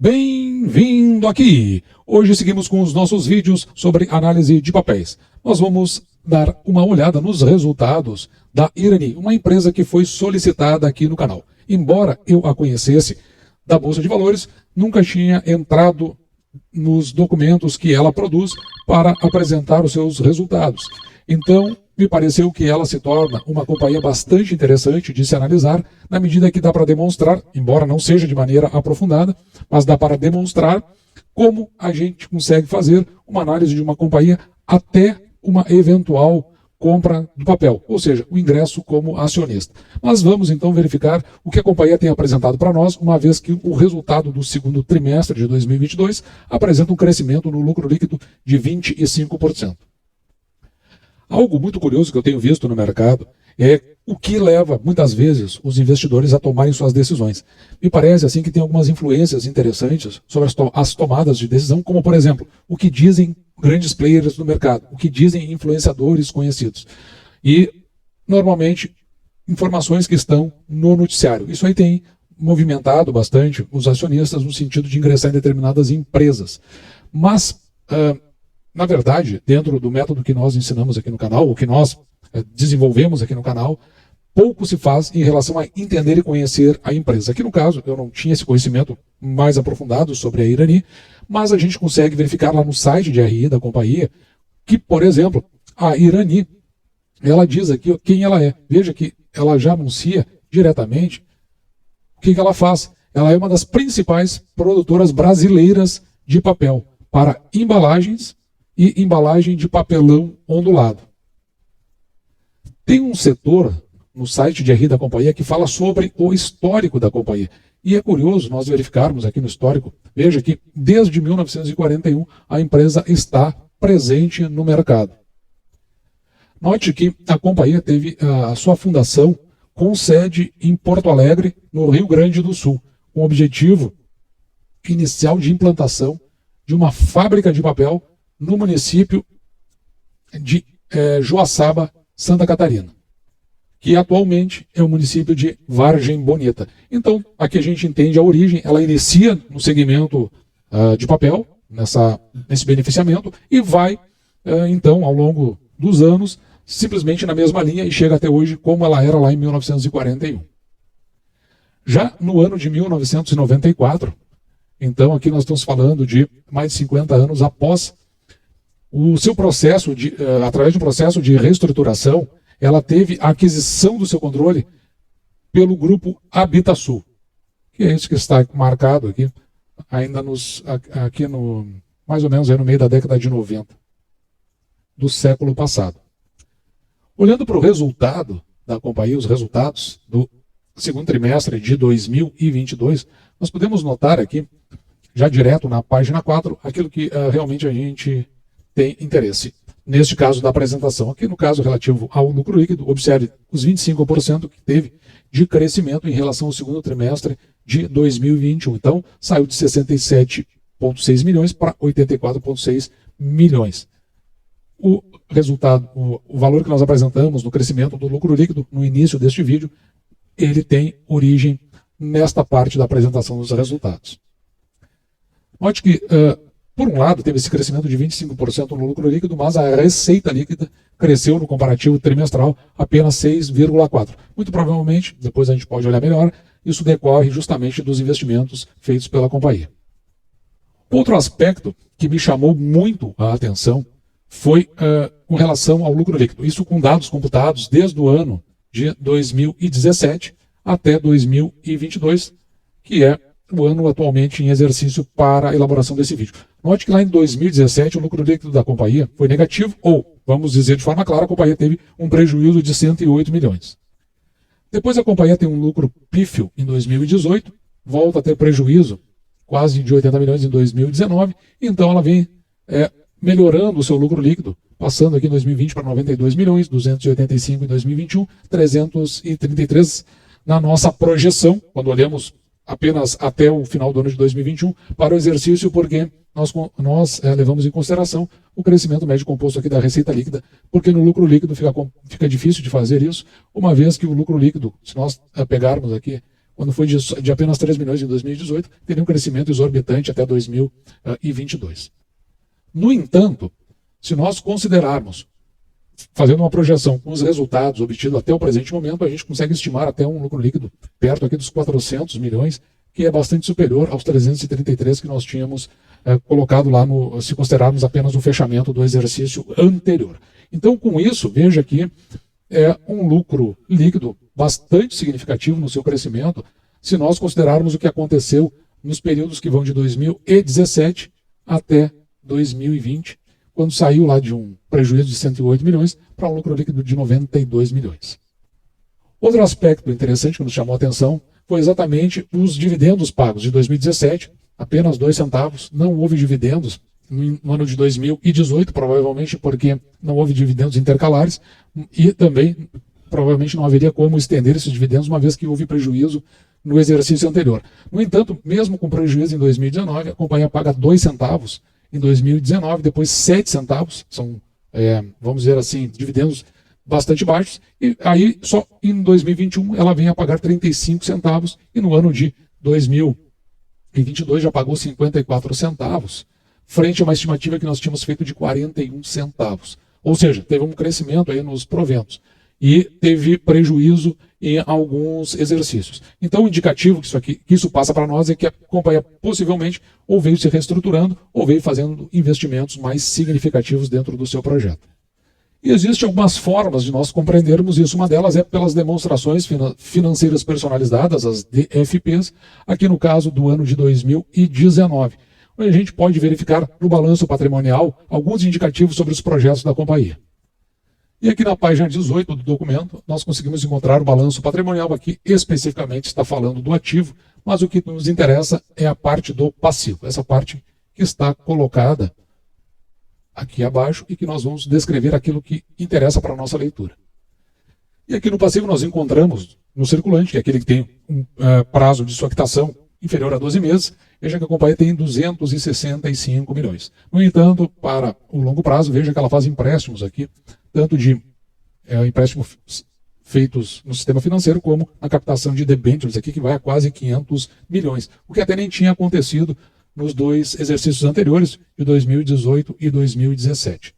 Bem-vindo aqui! Hoje seguimos com os nossos vídeos sobre análise de papéis. Nós vamos dar uma olhada nos resultados da Irani, uma empresa que foi solicitada aqui no canal. Embora eu a conhecesse da Bolsa de Valores, nunca tinha entrado nos documentos que ela produz para apresentar os seus resultados. Então, me pareceu que ela se torna uma companhia bastante interessante de se analisar, na medida que dá para demonstrar, embora não seja de maneira aprofundada, mas dá para demonstrar como a gente consegue fazer uma análise de uma companhia até uma eventual compra do papel, ou seja, o ingresso como acionista. Mas vamos então verificar o que a companhia tem apresentado para nós, uma vez que o resultado do segundo trimestre de 2022 apresenta um crescimento no lucro líquido de 25%. Algo muito curioso que eu tenho visto no mercado é o que leva, muitas vezes, os investidores a tomarem suas decisões. Me parece assim que tem algumas influências interessantes sobre as tomadas de decisão, como, por exemplo, o que dizem grandes players do mercado, o que dizem influenciadores conhecidos. E, normalmente, informações que estão no noticiário. Isso aí tem movimentado bastante os acionistas no sentido de ingressar em determinadas empresas. Mas, na verdade, dentro do método que nós ensinamos aqui no canal, o que nós desenvolvemos aqui no canal, pouco se faz em relação a entender e conhecer a empresa. Aqui no caso, eu não tinha esse conhecimento mais aprofundado sobre a Irani, mas a gente consegue verificar lá no site de RI da companhia que, por exemplo, a Irani, ela diz aqui quem ela é. Veja que ela já anuncia diretamente o que ela faz. Ela é uma das principais produtoras brasileiras de papel para embalagens e embalagem de papelão ondulado. Tem um setor no site de RI da companhia que fala sobre o histórico da companhia. E é curioso nós verificarmos aqui no histórico, veja que desde 1941 a empresa está presente no mercado. Note que a companhia teve a sua fundação com sede em Porto Alegre, no Rio Grande do Sul, com o objetivo inicial de implantação de uma fábrica de papel no município de Joaçaba, Santa Catarina, que atualmente é o município de Vargem Bonita. Então, aqui a gente entende a origem, ela inicia no segmento de papel, nesse beneficiamento, e vai, então, ao longo dos anos, simplesmente na mesma linha e chega até hoje como ela era lá em 1941. Já no ano de 1994, então aqui nós estamos falando de mais de 50 anos após o seu processo, através de um processo de reestruturação, ela teve a aquisição do seu controle pelo grupo Habitasul, que é isso que está marcado aqui, ainda aqui mais ou menos aí no meio da década de 90 do século passado. Olhando para o resultado da companhia, os resultados do segundo trimestre de 2022, nós podemos notar aqui, já direto na página 4, aquilo que realmente a gente tem interesse. Neste caso da apresentação, aqui no caso relativo ao lucro líquido, observe os 25% que teve de crescimento em relação ao segundo trimestre de 2021. Então, saiu de 67,6 milhões para 84,6 milhões. O resultado, o valor que nós apresentamos no crescimento do lucro líquido no início deste vídeo, ele tem origem nesta parte da apresentação dos resultados. Note que por um lado, teve esse crescimento de 25% no lucro líquido, mas a receita líquida cresceu no comparativo trimestral apenas 6,4%. Muito provavelmente, depois a gente pode olhar melhor, isso decorre justamente dos investimentos feitos pela companhia. Outro aspecto que me chamou muito a atenção foi com relação ao lucro líquido. Isso com dados computados desde o ano de 2017 até 2022, que é o ano atualmente em exercício para a elaboração desse vídeo. Note que lá em 2017 o lucro líquido da companhia foi negativo, ou, vamos dizer de forma clara, a companhia teve um prejuízo de 108 milhões. Depois a companhia tem um lucro pífio em 2018, volta a ter prejuízo quase de 80 milhões em 2019, então ela vem melhorando o seu lucro líquido, passando aqui em 2020 para 92 milhões, 285 em 2021, 333 na nossa projeção, quando olhamos apenas até o final do ano de 2021 para o exercício, porque nós levamos em consideração o crescimento médio composto aqui da receita líquida, porque no lucro líquido fica difícil de fazer isso, uma vez que o lucro líquido, se nós pegarmos aqui quando foi de apenas 3 milhões em 2018, teria um crescimento exorbitante até 2022. No entanto, se nós considerarmos, fazendo uma projeção com os resultados obtidos até o presente momento, a gente consegue estimar até um lucro líquido perto aqui dos 400 milhões, que é bastante superior aos 333 que nós tínhamos colocado lá, se considerarmos apenas o fechamento do exercício anterior. Então, com isso, veja que é um lucro líquido bastante significativo no seu crescimento, se nós considerarmos o que aconteceu nos períodos que vão de 2017 até 2020, quando saiu lá de um prejuízo de 108 milhões para um lucro líquido de 92 milhões. Outro aspecto interessante que nos chamou a atenção foi exatamente os dividendos pagos de 2017, apenas 2 centavos, não houve dividendos no ano de 2018, provavelmente porque não houve dividendos intercalares, e também provavelmente não haveria como estender esses dividendos, uma vez que houve prejuízo no exercício anterior. No entanto, mesmo com prejuízo em 2019, a companhia paga 2 centavos em 2019, depois 7 centavos, são, vamos dizer assim, dividendos bastante baixos, e aí só em 2021 ela vem a pagar 35 centavos, e no ano de 2022 já pagou 54 centavos, frente a uma estimativa que nós tínhamos feito de 41 centavos. Ou seja, teve um crescimento aí nos proventos e teve prejuízo em alguns exercícios. Então, o indicativo que isso passa para nós é que a companhia possivelmente ou veio se reestruturando ou veio fazendo investimentos mais significativos dentro do seu projeto. E existem algumas formas de nós compreendermos isso. Uma delas é pelas demonstrações financeiras personalizadas, as DFPs, aqui no caso do ano de 2019. Onde a gente pode verificar no balanço patrimonial alguns indicativos sobre os projetos da companhia. E aqui na página 18 do documento, nós conseguimos encontrar o balanço patrimonial. Aqui especificamente está falando do ativo, mas o que nos interessa é a parte do passivo, essa parte que está colocada aqui abaixo e que nós vamos descrever aquilo que interessa para a nossa leitura. E aqui no passivo nós encontramos no circulante, que é aquele que tem um prazo de sua quitação inferior a 12 meses, veja que a companhia tem 265 milhões. No entanto, para o longo prazo, veja que ela faz empréstimos aqui, tanto de empréstimos feitos no sistema financeiro, como na captação de debêntures aqui, que vai a quase 500 milhões, o que até nem tinha acontecido nos 2 exercícios anteriores, de 2018 e 2017.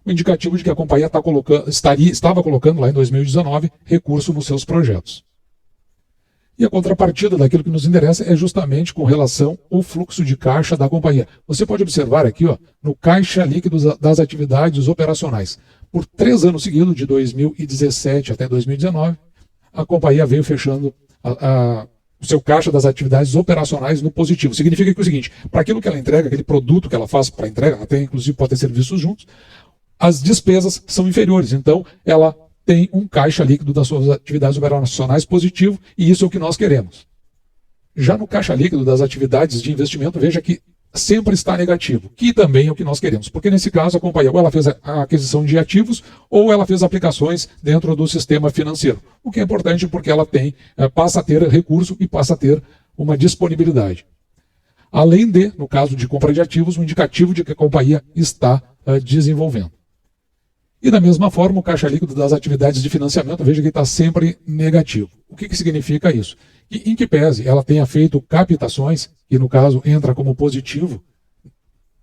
O indicativo de que a companhia estava colocando lá em 2019 recurso nos seus projetos. E a contrapartida daquilo que nos interessa é justamente com relação ao fluxo de caixa da companhia. Você pode observar aqui, no caixa líquido das atividades operacionais. Por 3 anos seguidos, de 2017 até 2019, a companhia veio fechando o seu caixa das atividades operacionais no positivo. Significa que é o seguinte, para aquilo que ela entrega, aquele produto que ela faz para entrega, até inclusive pode ter serviços juntos, as despesas são inferiores. Então, ela tem um caixa líquido das suas atividades operacionais positivo, e isso é o que nós queremos. Já no caixa líquido das atividades de investimento, veja que sempre está negativo, que também é o que nós queremos, porque nesse caso a companhia ou ela fez a aquisição de ativos ou ela fez aplicações dentro do sistema financeiro, o que é importante porque ela passa a ter recurso e passa a ter uma disponibilidade. Além de, no caso de compra de ativos, um indicativo de que a companhia está desenvolvendo. E da mesma forma, o caixa líquido das atividades de financiamento, veja que está sempre negativo. O que significa isso? Que, em que pese ela tenha feito captações, que no caso entra como positivo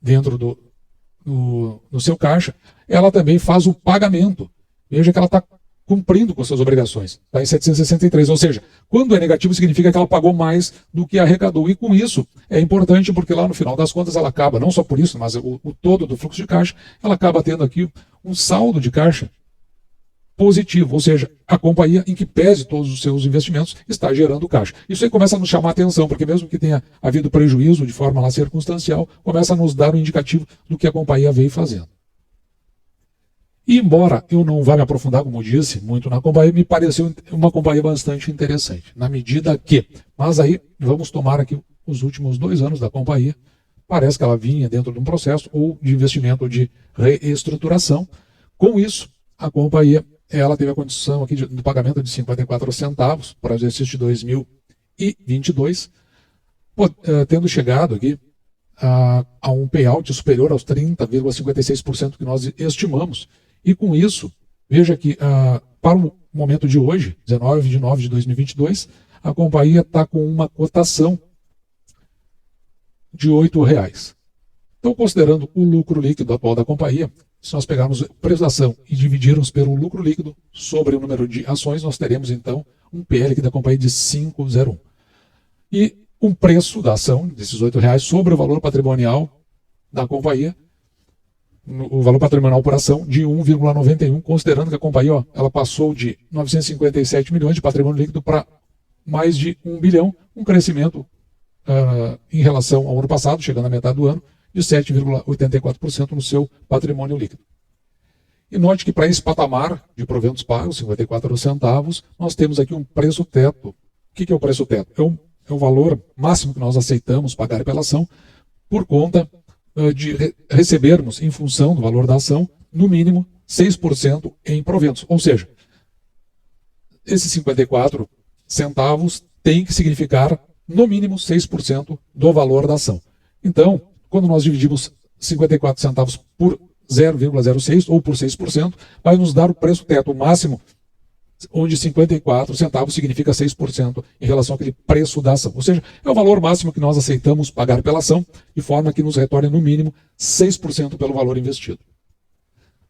dentro do seu caixa, ela também faz o pagamento. Veja que ela está cumprindo com suas obrigações. Está em 763, ou seja, quando é negativo significa que ela pagou mais do que arrecadou. E com isso é importante porque lá no final das contas ela acaba, não só por isso, mas o todo do fluxo de caixa, ela acaba tendo aqui um saldo de caixa positivo, ou seja, a companhia, em que pese todos os seus investimentos, está gerando caixa. Isso aí começa a nos chamar a atenção, porque mesmo que tenha havido prejuízo de forma lá circunstancial, começa a nos dar um indicativo do que a companhia veio fazendo. E embora eu não vá me aprofundar, como eu disse, muito na companhia, me pareceu uma companhia bastante interessante, na medida que, mas aí vamos tomar aqui os últimos 2 anos da companhia, parece que ela vinha dentro de um processo ou de investimento ou de reestruturação. Com isso, a companhia ela teve a condição aqui do pagamento de 54 centavos para o exercício de 2022, tendo chegado aqui a um payout superior aos 30,56% que nós estimamos. E com isso, veja que para o momento de hoje, 19 de nove de 2022, a companhia está com uma cotação de R$ 8,00. Então, considerando o lucro líquido atual da companhia, se nós pegarmos o preço da ação e dividirmos pelo lucro líquido sobre o número de ações, nós teremos então um PL aqui da companhia de 5,01. E um preço da ação, desses R$ 8,00, sobre o valor patrimonial da companhia, o valor patrimonial por ação de 1,91, considerando que a companhia ela passou de 957 milhões de patrimônio líquido para mais de 1 bilhão, um crescimento em relação ao ano passado, chegando à metade do ano, de 7,84% no seu patrimônio líquido. E note que para esse patamar de proventos pagos, 54 centavos, nós temos aqui um preço teto. O que é o preço teto? É o valor máximo que nós aceitamos pagar pela ação por conta de recebermos, em função do valor da ação, no mínimo 6% em proventos. Ou seja, esses 54 centavos tem que significar, no mínimo, 6% do valor da ação. Então, quando nós dividimos 54 centavos por 0,06 ou por 6%, vai nos dar o preço teto máximo, onde 54 centavos significa 6% em relação àquele preço da ação. Ou seja, é o valor máximo que nós aceitamos pagar pela ação, de forma que nos retorne no mínimo 6% pelo valor investido.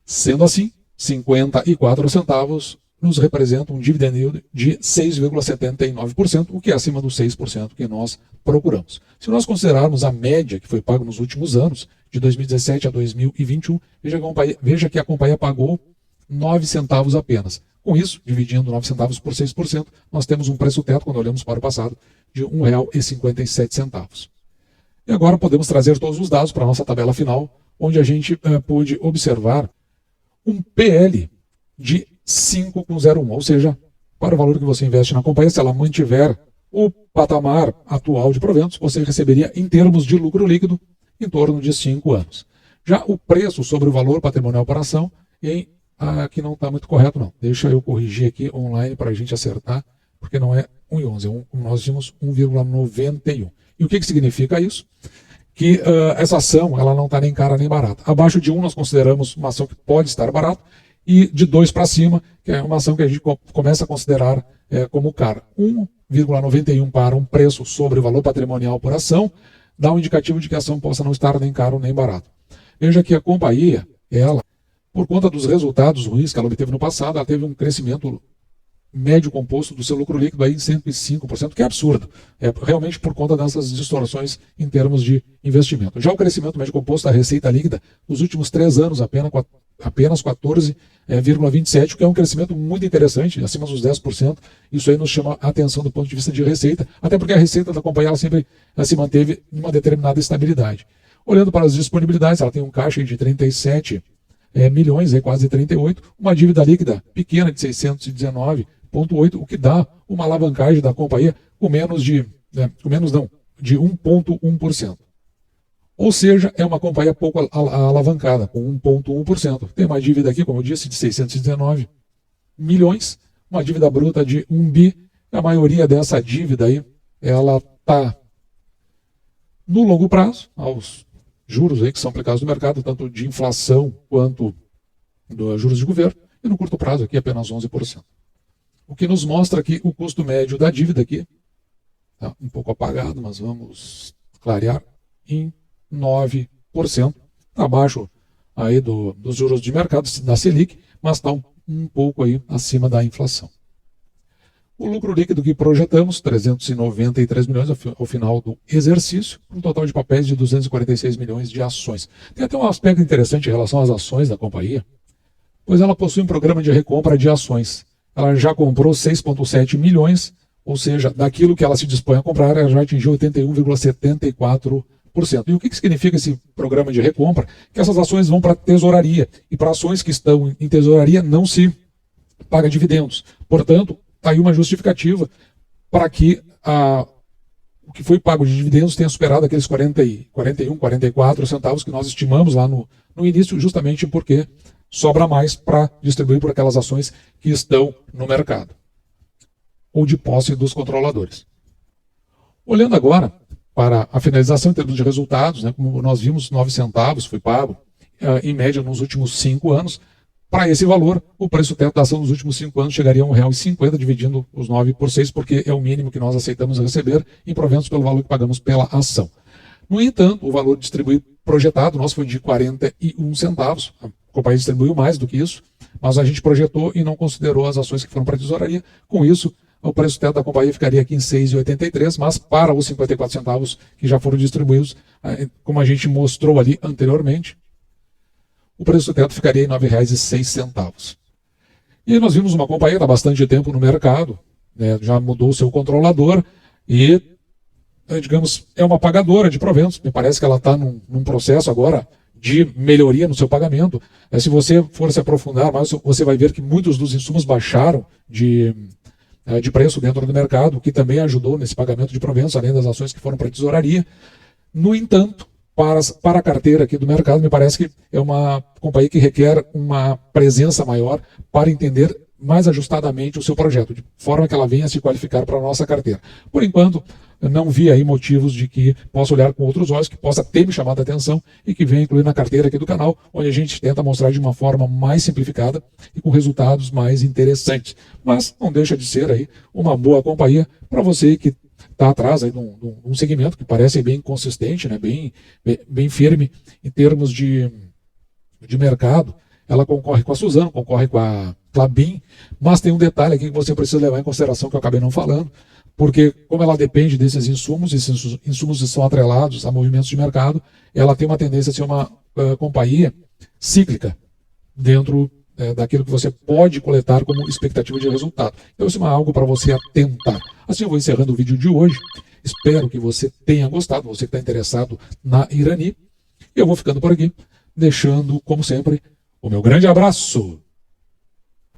Sendo assim, 54 centavos nos representa um dividend yield de 6,79%, o que é acima dos 6% que nós procuramos. Se nós considerarmos a média que foi paga nos últimos anos, de 2017 a 2021, veja que a companhia pagou 9 centavos apenas. Com isso, dividindo 9 centavos por 6%, nós temos um preço teto, quando olhamos para o passado, de R$ 1,57. E agora podemos trazer todos os dados para a nossa tabela final, onde a gente pôde observar um PL de 5,01, ou seja, para o valor que você investe na companhia, se ela mantiver o patamar atual de proventos, você receberia, em termos de lucro líquido, em torno de 5 anos. Já o preço sobre o valor patrimonial por ação, aqui não está muito correto não. Deixa eu corrigir aqui online para a gente acertar, porque não é 1,11, nós vimos 1,91. E o que significa isso? Que essa ação ela não está nem cara nem barata. Abaixo de 1 nós consideramos uma ação que pode estar barata, e de 2 para cima, que é uma ação que a gente começa a considerar como cara. 1,91 para um preço sobre o valor patrimonial por ação, dá um indicativo de que a ação possa não estar nem caro nem barato. Veja que a companhia, ela, por conta dos resultados ruins que ela obteve no passado, ela teve um crescimento médio composto do seu lucro líquido aí em 105%, que é absurdo. É realmente por conta dessas distorções em termos de investimento. Já o crescimento médio composto da receita líquida, nos últimos 3 anos, apenas 14,27%, o que é um crescimento muito interessante, acima dos 10%. Isso aí nos chama a atenção do ponto de vista de receita, até porque a receita da companhia ela sempre se manteve em uma determinada estabilidade. Olhando para as disponibilidades, ela tem um caixa de 37 milhões, quase 38, uma dívida líquida pequena de 619,8, o que dá uma alavancagem da companhia com menos de 1,1%. Ou seja, é uma companhia pouco alavancada, com 1,1%. Tem uma dívida aqui, como eu disse, de 619 milhões, uma dívida bruta de 1 bi. A maioria dessa dívida aí, ela está no longo prazo, aos juros aí que são aplicados no mercado, tanto de inflação quanto dos juros de governo, e no curto prazo aqui apenas 11%. O que nos mostra que o custo médio da dívida aqui, está um pouco apagado, mas vamos clarear, em 9%, abaixo aí dos juros de mercado, da Selic, mas está um pouco aí acima da inflação. O lucro líquido que projetamos, 393 milhões ao final do exercício, um total de papéis de 246 milhões de ações. Tem até um aspecto interessante em relação às ações da companhia, pois ela possui um programa de recompra de ações. Ela já comprou 6,7 milhões, ou seja, daquilo que ela se dispõe a comprar, ela já atingiu 81,74%. E o que significa esse programa de recompra? Que essas ações vão para a tesouraria, e para ações que estão em tesouraria não se paga dividendos. Portanto, está aí uma justificativa para que o que foi pago de dividendos tenha superado aqueles 41, 44 centavos que nós estimamos lá no início, justamente porque sobra mais para distribuir por aquelas ações que estão no mercado, ou de posse dos controladores. Olhando agora para a finalização em termos de resultados, como nós vimos, 9 centavos foi pago, em média nos últimos 5 anos, Para esse valor, o preço teto da ação nos últimos 5 anos chegaria a R$ 1,50, dividindo os 9 por 6, porque é o mínimo que nós aceitamos receber em proventos pelo valor que pagamos pela ação. No entanto, o valor distribuído projetado nosso foi de 41 centavos. A companhia distribuiu mais do que isso, mas a gente projetou e não considerou as ações que foram para a tesouraria. Com isso, o preço teto da companhia ficaria aqui em 6,83, mas para os 54 centavos que já foram distribuídos, como a gente mostrou ali anteriormente, o preço teto ficaria em R$ 9,06. E nós vimos uma companhia que está há bastante tempo no mercado, né, já mudou o seu controlador e, digamos, é uma pagadora de proventos. Me parece que ela está num processo agora de melhoria no seu pagamento. Se você for se aprofundar mais, você vai ver que muitos dos insumos baixaram de preço dentro do mercado, o que também ajudou nesse pagamento de proventos, além das ações que foram para a tesouraria. No entanto, para a carteira aqui do mercado, me parece que é uma companhia que requer uma presença maior para entender mais ajustadamente o seu projeto, de forma que ela venha se qualificar para a nossa carteira. Por enquanto, não vi aí motivos de que possa olhar com outros olhos, que possa ter me chamado a atenção e que venha incluir na carteira aqui do canal, onde a gente tenta mostrar de uma forma mais simplificada e com resultados mais interessantes. Mas não deixa de ser aí uma boa companhia para você que está atrás aí de um segmento que parece bem consistente, né, bem firme em termos de mercado. Ela concorre com a Suzano, concorre com a Klabin, mas tem um detalhe aqui que você precisa levar em consideração que eu acabei não falando, porque como ela depende desses insumos, esses insumos são atrelados a movimentos de mercado, ela tem uma tendência a ser uma companhia cíclica dentro daquilo que você pode coletar como expectativa de resultado. Então isso é algo para você atentar. Assim eu vou encerrando o vídeo de hoje. Espero que você tenha gostado, você que está interessado na Irani. Eu vou ficando por aqui, deixando, como sempre, o meu grande abraço.